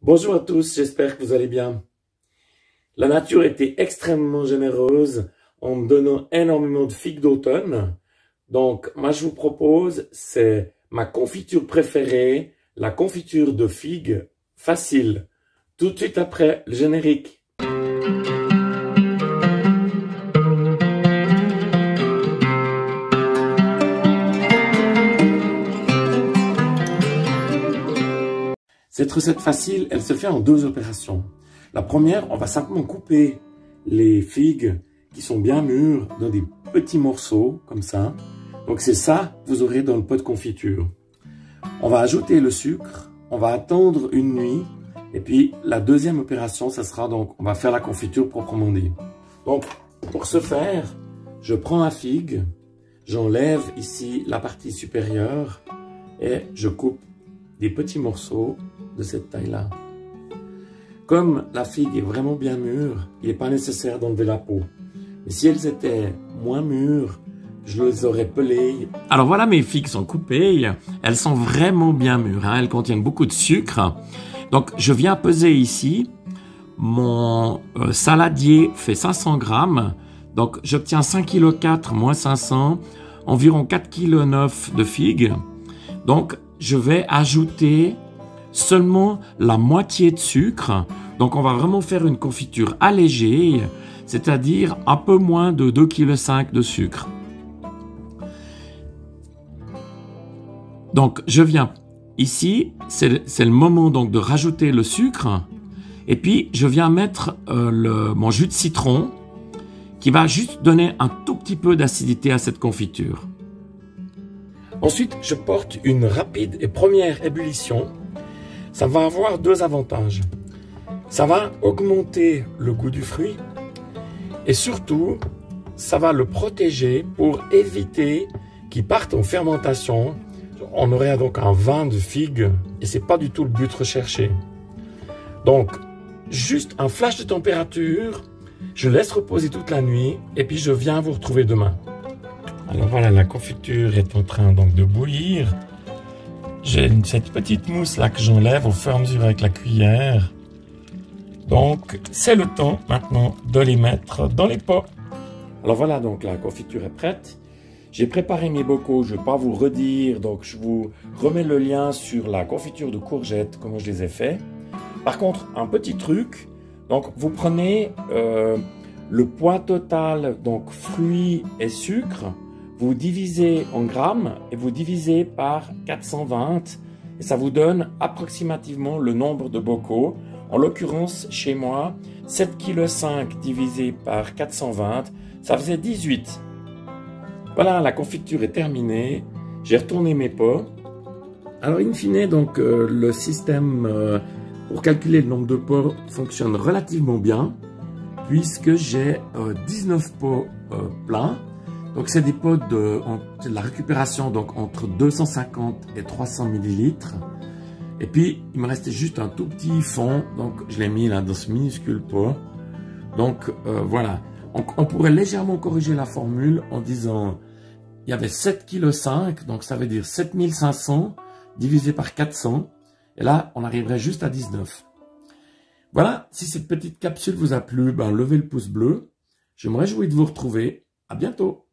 Bonjour à tous, j'espère que vous allez bien. La nature était extrêmement généreuse en me donnant énormément de figues d'automne. Donc, moi je vous propose, c'est ma confiture préférée, la confiture de figues facile. Tout de suite après le générique. Cette recette facile, elle se fait en deux opérations. La première, on va simplement couper les figues qui sont bien mûres dans des petits morceaux, comme ça. Donc c'est ça que vous aurez dans le pot de confiture. On va ajouter le sucre, on va attendre une nuit, et puis la deuxième opération, ça sera donc, on va faire la confiture proprement dit. Donc, pour ce faire, je prends la figue, j'enlève ici la partie supérieure, et je coupe des petits morceaux de cette taille-là. Comme la figue est vraiment bien mûre, il n'est pas nécessaire d'enlever la peau. Mais si elles étaient moins mûres, je les aurais pelées. Alors voilà, mes figues sont coupées. Elles sont vraiment bien mûres, hein. Elles contiennent beaucoup de sucre. Donc je viens peser ici. Mon saladier fait 500 grammes. Donc j'obtiens 5,4 kg moins 500, environ 4,9 kg de figues. Donc je vais ajouter seulement la moitié de sucre. Donc on va vraiment faire une confiture allégée, c'est-à-dire un peu moins de 2,5 kg de sucre. Donc je viens ici, c'est le moment donc de rajouter le sucre. Et puis je viens mettre mon jus de citron qui va juste donner un tout petit peu d'acidité à cette confiture. Ensuite, je porte une rapide et première ébullition. Ça va avoir deux avantages. Ça va augmenter le goût du fruit et surtout, ça va le protéger pour éviter qu'il parte en fermentation. On aurait donc un vin de figue et c'est pas du tout le but recherché. Donc, juste un flash de température, je laisse reposer toute la nuit et puis je viens vous retrouver demain. Alors voilà, la confiture est en train donc de bouillir. J'ai cette petite mousse là que j'enlève au fur et à mesure avec la cuillère. Donc c'est le temps maintenant de les mettre dans les pots. Alors voilà, donc la confiture est prête. J'ai préparé mes bocaux, je ne vais pas vous redire, donc je vous remets le lien sur la confiture de courgettes, comment je les ai fait. Par contre, un petit truc, donc vous prenez le poids total, donc fruits et sucre, vous divisez en grammes et vous divisez par 420 et ça vous donne approximativement le nombre de bocaux. En l'occurrence, chez moi, 7,5 kg divisé par 420, ça faisait 18. Voilà, la confiture est terminée. J'ai retourné mes pots. Alors, in fine, donc, le système pour calculer le nombre de pots fonctionne relativement bien puisque j'ai 19 pots pleins. Donc, c'est des pots de la récupération donc entre 250 et 300 ml. Et puis, il me restait juste un tout petit fond. Donc, je l'ai mis là dans ce minuscule pot. Donc, voilà. On pourrait légèrement corriger la formule en disant il y avait 7,5 kg. Donc, ça veut dire 7500 divisé par 400. Et là, on arriverait juste à 19. Voilà. Si cette petite capsule vous a plu, ben, levez le pouce bleu. Je me réjouis de vous retrouver. À bientôt.